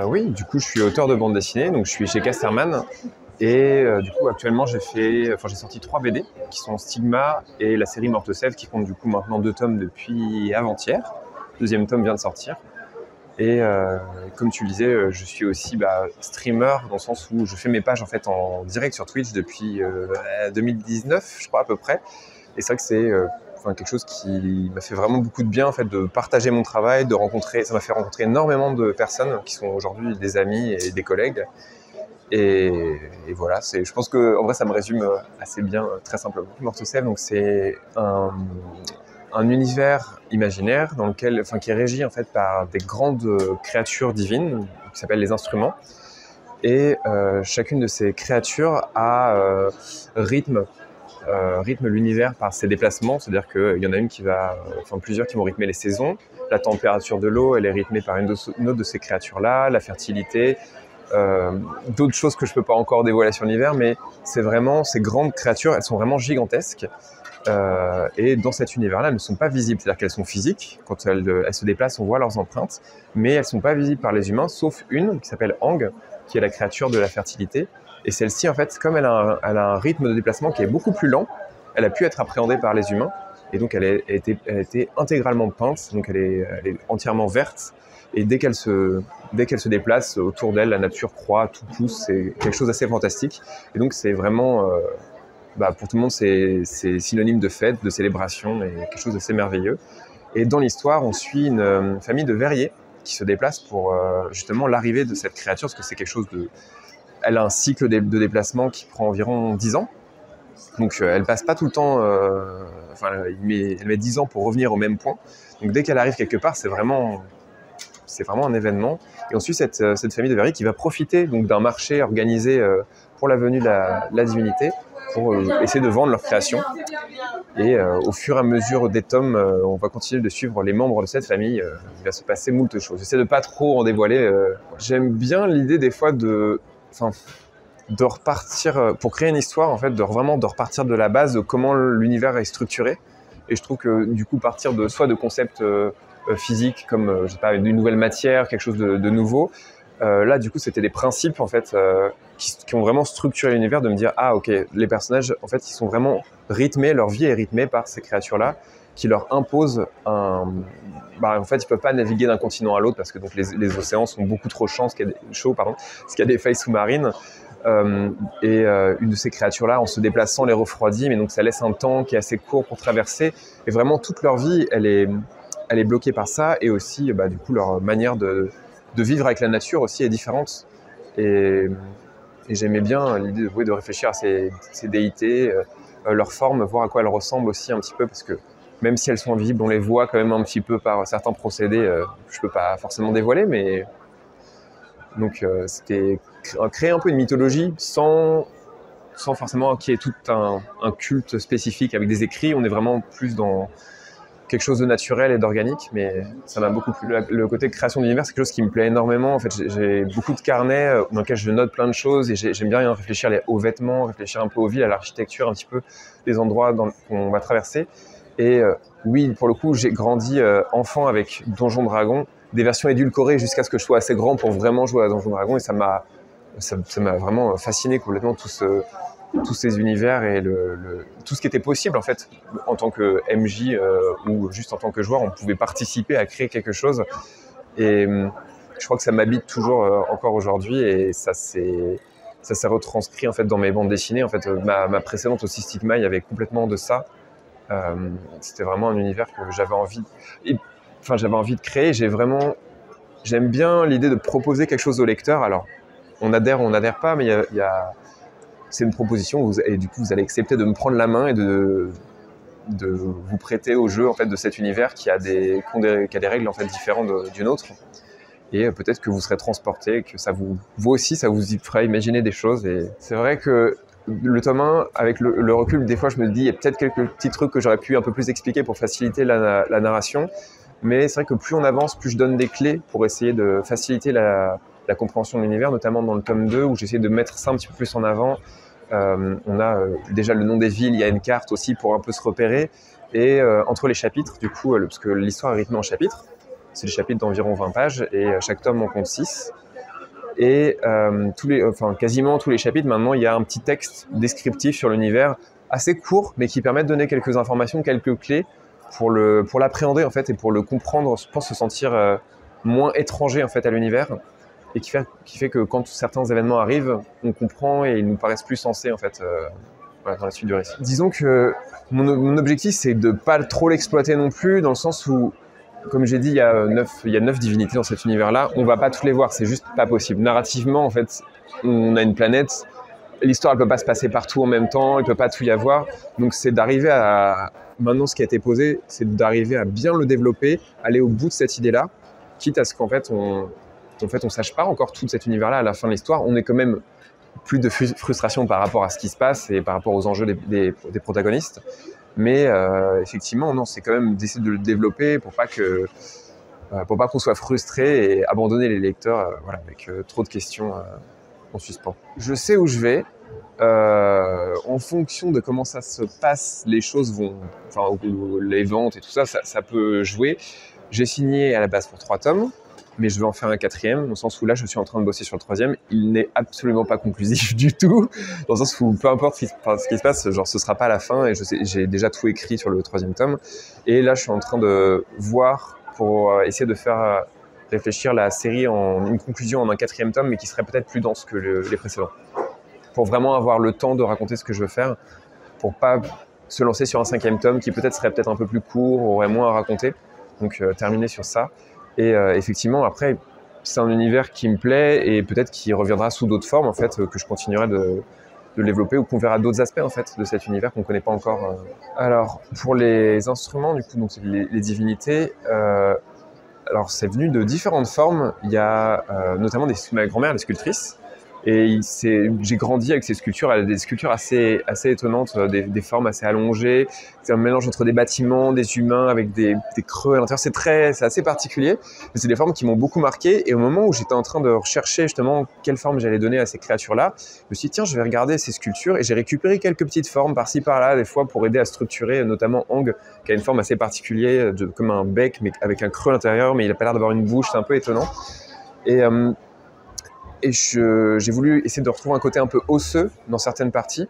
Oui, du coup, je suis auteur de bande dessinée, donc je suis chez Casterman. Et du coup, actuellement, j'ai sorti 3 BD qui sont Stigma et la série Morte Sève qui compte du coup maintenant 2 tomes depuis avant-hier. Le 2e tome vient de sortir. Et comme tu le disais, je suis aussi streamer dans le sens où je fais mes pages en fait en direct sur Twitch depuis 2019, je crois à peu près. Et c'est vrai que c'est quelque chose qui m'a fait vraiment beaucoup de bien en fait de partager mon travail, ça m'a fait rencontrer énormément de personnes qui sont aujourd'hui des amis et des collègues. Et voilà, je pense que en vrai ça me résume assez bien, très simplement. Morte Sève, donc c'est un univers imaginaire dans lequel, qui est régi en fait par des grandes créatures divines qui s'appellent les instruments. Et chacune de ces créatures a rythme l'univers par ses déplacements, c'est-à-dire qu'il y en a plusieurs qui vont rythmer les saisons. La température de l'eau, elle est rythmée par une autre de ces créatures-là, la fertilité, d'autres choses que je peux pas encore dévoiler sur l'univers, mais c'est vraiment ces grandes créatures, elles sont vraiment gigantesques. Et dans cet univers-là, elles ne sont pas visibles, c'est-à-dire qu'elles sont physiques. Quand elles se déplacent, on voit leurs empreintes, mais elles ne sont pas visibles par les humains, sauf une qui s'appelle Ang, qui est la créature de la fertilité. Et celle-ci, en fait, comme elle a un rythme de déplacement qui est beaucoup plus lent, elle a pu être appréhendée par les humains, et donc elle a été intégralement peinte, donc elle est entièrement verte. Et dès qu'elle se déplace autour d'elle, la nature croît, tout pousse, c'est quelque chose d'assez fantastique. Et donc c'est vraiment, pour tout le monde, c'est synonyme de fête, de célébration, et quelque chose d'assez merveilleux. Et dans l'histoire, on suit une famille de verriers qui se déplace pour justement l'arrivée de cette créature, parce que c'est quelque chose elle a un cycle de déplacement qui prend environ 10 ans. Donc elle passe pas tout le temps, elle met 10 ans pour revenir au même point. Donc dès qu'elle arrive quelque part, c'est vraiment un événement. Et on suit cette famille de verriers qui va profiter donc d'un marché organisé pour la venue de la divinité, pour essayer de vendre leur création. Et au fur et à mesure des tomes, on va continuer de suivre les membres de cette famille. Il va se passer moult choses. J'essaie de pas trop en dévoiler. J'aime bien l'idée des fois de repartir, pour créer une histoire, en fait, de repartir de la base de comment l'univers est structuré. Et je trouve que du coup, partir soit de concepts physiques comme je sais pas, une nouvelle matière, quelque chose de nouveau. Là, du coup, c'était des principes en fait qui ont vraiment structuré l'univers, de me dire ok, les personnages en fait, ils sont vraiment rythmés, leur vie est rythmée par ces créatures-là qui leur imposent en fait, ils peuvent pas naviguer d'un continent à l'autre parce que donc les océans sont beaucoup trop chauds, parce qu'il y a des failles sous-marines. Une de ces créatures-là, en se déplaçant, les refroidit, mais donc ça laisse un temps qui est assez court pour traverser. Et vraiment, toute leur vie, elle est bloquée par ça, et aussi, du coup, leur manière de vivre avec la nature aussi est différente. Et j'aimais bien l'idée de réfléchir à ces déités, leur forme, voir à quoi elles ressemblent aussi un petit peu, parce que même si elles sont invisibles, on les voit quand même un petit peu par certains procédés. Je peux pas forcément dévoiler, mais donc c'était créer un peu une mythologie sans forcément qu'il y ait tout un culte spécifique avec des écrits. On est vraiment plus dans quelque chose de naturel et d'organique, mais ça m'a beaucoup plu. Le côté création d'univers, c'est quelque chose qui me plaît énormément. En fait, j'ai beaucoup de carnets dans lesquels je note plein de choses, et j'aime bien réfléchir aux vêtements, réfléchir un peu aux villes, à l'architecture, un petit peu des endroits qu'on va traverser. Et oui, pour le coup, j'ai grandi enfant avec Donjons Dragons, des versions édulcorées jusqu'à ce que je sois assez grand pour vraiment jouer à Donjons Dragons, et ça m'a vraiment fasciné complètement, tous ces univers et tout ce qui était possible en fait en tant que MJ ou juste en tant que joueur. On pouvait participer à créer quelque chose, et je crois que ça m'habite toujours encore aujourd'hui, et ça s'est retranscrit en fait dans mes bandes dessinées. En fait, ma précédente aussi, Stigma, il y avait complètement de ça. C'était vraiment un univers que j'avais envie de créer. J'aime bien l'idée de proposer quelque chose au lecteur. Alors on adhère pas, mais c'est une proposition, et du coup vous allez accepter de me prendre la main et de vous prêter au jeu en fait de cet univers qui a des règles en fait différentes d'une autre, et peut-être que vous serez transporté, que vous aussi ça vous y fera imaginer des choses. Et c'est vrai que le tome 1, avec le recul, des fois je me dis il y a peut-être quelques petits trucs que j'aurais pu un peu plus expliquer pour faciliter la narration, mais c'est vrai que plus on avance, plus je donne des clés pour essayer de faciliter la compréhension de l'univers, notamment dans le tome 2 où j'essaie de mettre ça un petit peu plus en avant. On a déjà le nom des villes, il y a une carte aussi pour un peu se repérer, Et entre les chapitres, du coup, parce que l'histoire est rythmée en chapitres, c'est des chapitres d'environ 20 pages et chaque tome en compte 6. Et quasiment tous les chapitres, maintenant, il y a un petit texte descriptif sur l'univers, assez court, mais qui permet de donner quelques informations, quelques clés pour l'appréhender en fait et pour le comprendre, je pense, se sentir moins étranger en fait à l'univers, et qui fait que quand certains événements arrivent, on comprend et ils nous paraissent plus sensés en fait dans la suite du récit. Disons que mon objectif, c'est de pas trop l'exploiter non plus, dans le sens où, comme j'ai dit, il y a 9 divinités dans cet univers-là. On va pas toutes les voir, c'est juste pas possible. Narrativement, en fait, on a une planète. L'histoire, elle peut pas se passer partout en même temps, il peut pas tout y avoir. Donc, c'est d'arriver à... Maintenant, ce qui a été posé, c'est d'arriver à bien le développer, aller au bout de cette idée-là, quitte à ce qu'en fait, on sache pas encore tout cet univers-là à la fin de l'histoire. On est quand même plus de frustration par rapport à ce qui se passe et par rapport aux enjeux des protagonistes. Mais effectivement, non, c'est quand même d'essayer de le développer pour pas qu'on soit frustré et abandonner les lecteurs avec trop de questions en suspens. Je sais où je vais. En fonction de comment ça se passe, les choses vont... les ventes et tout ça, ça peut jouer. J'ai signé à la base pour 3 tomes, mais je vais en faire un 4e, dans le sens où là, je suis en train de bosser sur le 3e. Il n'est absolument pas conclusif du tout, dans le sens où peu importe ce qui se passe, genre, ce sera pas la fin, et j'ai déjà tout écrit sur le 3e tome. Et là, je suis en train de voir pour essayer de faire réfléchir la série en une conclusion en un 4e tome, mais qui serait peut-être plus dense que les précédents. Pour vraiment avoir le temps de raconter ce que je veux faire, pour pas se lancer sur un 5e tome qui serait peut-être un peu plus court, aurait moins à raconter. Donc terminer sur ça. Et effectivement, après, c'est un univers qui me plaît et peut-être qui reviendra sous d'autres formes, en fait, que je continuerai de développer, ou qu'on verra d'autres aspects en fait de cet univers qu'on ne connaît pas encore. Alors, pour les instruments, du coup, donc les divinités, alors c'est venu de différentes formes. Il y a notamment ma grand-mère, les sculptrices. Et j'ai grandi avec ces sculptures, elle a des sculptures assez étonnantes, des formes assez allongées. C'est un mélange entre des bâtiments, des humains avec des creux à l'intérieur. C'est assez particulier, mais c'est des formes qui m'ont beaucoup marqué. Et au moment où j'étais en train de rechercher justement quelle forme j'allais donner à ces créatures-là, je me suis dit, tiens, je vais regarder ces sculptures, et j'ai récupéré quelques petites formes par-ci par-là, des fois pour aider à structurer, notamment Ang, qui a une forme assez particulière, comme un bec, mais avec un creux à l'intérieur, mais il n'a pas l'air d'avoir une bouche, c'est un peu étonnant. Et j'ai voulu essayer de retrouver un côté un peu osseux dans certaines parties.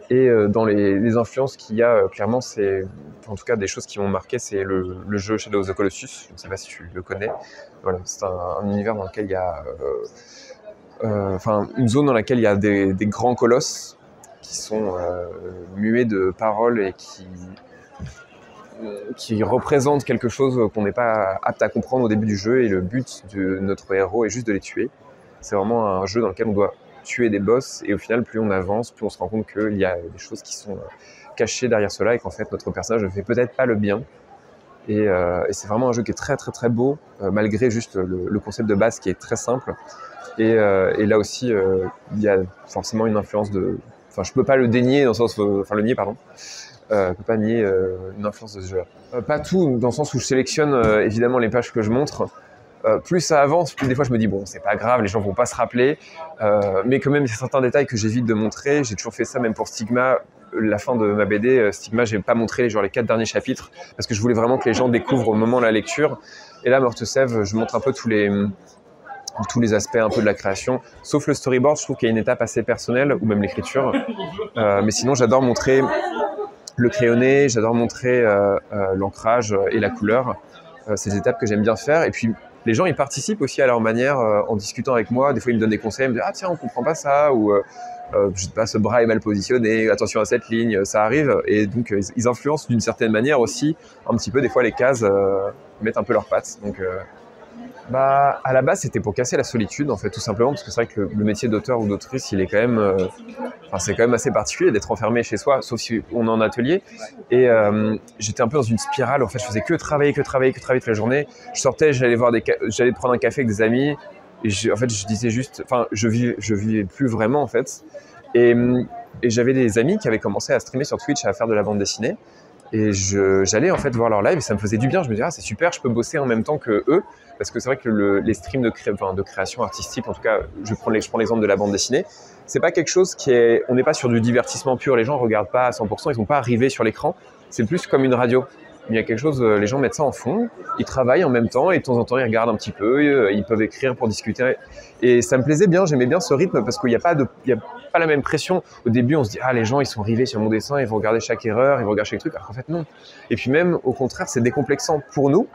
Et dans les influences qu'il y a, clairement, c'est, en tout cas, des choses qui m'ont marqué, c'est le jeu Shadow of the Colossus. Je ne sais pas si tu le connais. Voilà, c'est un univers dans lequel il y a... une zone dans laquelle il y a des grands colosses qui sont muets de paroles et qui représentent quelque chose qu'on n'est pas apte à comprendre au début du jeu. Et le but de notre héros est juste de les tuer. C'est vraiment un jeu dans lequel on doit tuer des boss, et au final, plus on avance, plus on se rend compte qu'il y a des choses qui sont cachées derrière cela, et qu'en fait, notre personnage ne fait peut-être pas le bien. Et c'est vraiment un jeu qui est très très très beau, malgré juste le concept de base qui est très simple. Et là aussi, il y a forcément une influence de... Enfin, je peux pas le dénier, dans le sens... le nier, pardon. Je peux pas nier une influence de ce jeu-là. Pas tout, dans le sens où je sélectionne évidemment les pages que je montre. Plus ça avance, plus des fois je me dis bon, c'est pas grave, les gens vont pas se rappeler, mais quand même il y a certains détails que j'évite de montrer. J'ai toujours fait ça, même pour Stigma, la fin de ma BD Stigma, j'ai pas montré les 4 derniers chapitres parce que je voulais vraiment que les gens découvrent au moment de la lecture. Et là, Meurthe Sève, je montre un peu tous les aspects un peu de la création, sauf le storyboard. Je trouve qu'il y a une étape assez personnelle, ou même l'écriture, mais sinon j'adore montrer le crayonné, j'adore montrer l'ancrage et la couleur. Ces étapes que j'aime bien faire. Et puis les gens, ils participent aussi à leur manière en discutant avec moi. Des fois, ils me donnent des conseils, ils me disent « Ah tiens, on comprend pas ça » ou je sais pas, ce bras est mal positionné, attention à cette ligne, ça arrive. Et donc, ils influencent d'une certaine manière aussi un petit peu, des fois, les cases, mettent un peu leurs pattes. Donc, à la base, c'était pour casser la solitude, en fait, tout simplement, parce que c'est vrai que le métier d'auteur ou d'autrice, il est quand même... c'est quand même assez particulier d'être enfermé chez soi, sauf si on est en atelier. Et j'étais un peu dans une spirale. En fait, je faisais que travailler toute la journée. Je sortais, j'allais prendre un café avec des amis. Et je disais juste... Enfin, je vivais plus vraiment, en fait. Et j'avais des amis qui avaient commencé à streamer sur Twitch, à faire de la bande dessinée. Et j'allais en fait voir leur live et ça me faisait du bien. Je me disais, ah, c'est super, je peux bosser en même temps que eux. Parce que c'est vrai que les streams de création artistique, en tout cas, je prends l'exemple de la bande dessinée, c'est pas quelque chose on n'est pas sur du divertissement pur. Les gens regardent pas à 100%, ils sont pas arrivés sur l'écran. c'est plus comme une radio. Il y a quelque chose, les gens mettent ça en fond, ils travaillent en même temps et de temps en temps ils regardent un petit peu, ils peuvent écrire pour discuter. Et ça me plaisait bien, j'aimais bien ce rythme parce qu'il n'y a pas la même pression. Au début on se dit les gens ils sont rivés sur mon dessin, ils vont regarder chaque erreur, ils vont regarder chaque truc, alors qu'en fait non. Et puis même au contraire c'est décomplexant pour nous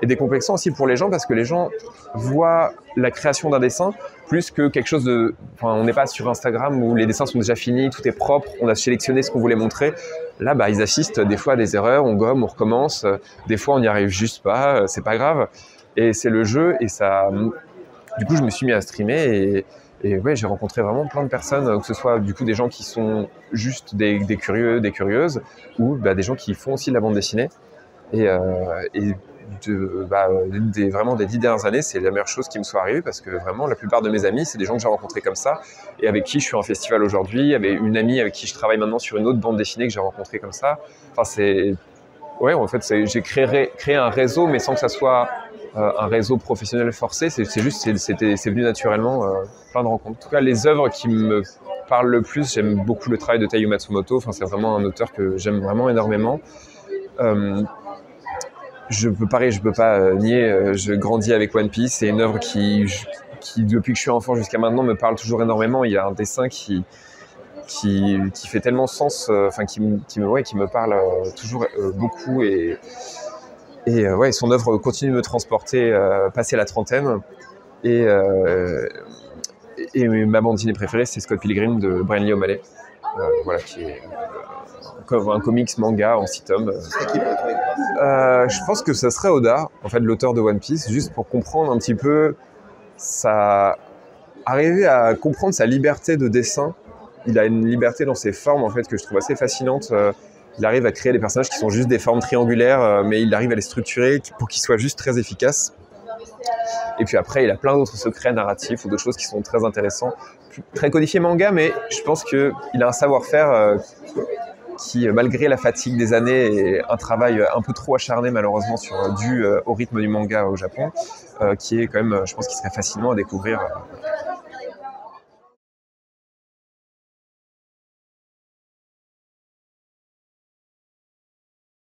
et décomplexant aussi pour les gens parce que les gens voient la création d'un dessin plus que quelque chose de... Enfin, on n'est pas sur Instagram où les dessins sont déjà finis, tout est propre, on a sélectionné ce qu'on voulait montrer. Là, ils assistent des fois à des erreurs, on gomme, on recommence. Des fois, on n'y arrive juste pas, c'est pas grave. Et c'est le jeu et ça... Du coup, je me suis mis à streamer et ouais, j'ai rencontré vraiment plein de personnes, que ce soit du coup des gens qui sont juste des curieux, des curieuses, ou des gens qui font aussi de la bande dessinée. Vraiment des 10 dernières années, c'est la meilleure chose qui me soit arrivée parce que vraiment la plupart de mes amis, c'est des gens que j'ai rencontrés comme ça et avec qui je suis en festival aujourd'hui. Il y avait une amie avec qui je travaille maintenant sur une autre bande dessinée que j'ai rencontrée comme ça. Enfin, j'ai créé un réseau, mais sans que ça soit un réseau professionnel forcé. C'est venu naturellement, plein de rencontres. En tout cas, les œuvres qui me parlent le plus, j'aime beaucoup le travail de Taiyo Matsumoto. Enfin, c'est vraiment un auteur que j'aime vraiment énormément. Je peux pas nier, je grandis avec One Piece. C'est une œuvre qui, depuis que je suis enfant jusqu'à maintenant, me parle toujours énormément. Il y a un dessin qui fait tellement sens, qui me parle toujours beaucoup. Et son œuvre continue de me transporter, passer la trentaine. Et ma bande dessinée préférée, c'est Scott Pilgrim de Brian Lee O'Malley, qui est un comics manga en 6 tomes. Je pense que ça serait Oda, en fait, l'auteur de One Piece, juste pour comprendre un petit peu arriver à comprendre sa liberté de dessin. Il a une liberté dans ses formes, en fait, que je trouve assez fascinante. Il arrive à créer des personnages qui sont juste des formes triangulaires, mais il arrive à les structurer pour qu'ils soient juste très efficaces. Et puis après, il a plein d'autres secrets narratifs ou d'autres choses qui sont très intéressants. Très codifié manga, mais je pense qu'il a un savoir-faire qui, malgré la fatigue des années et un travail un peu trop acharné malheureusement dû au rythme du manga au Japon, qui est quand même, je pense qu'il serait fascinant à découvrir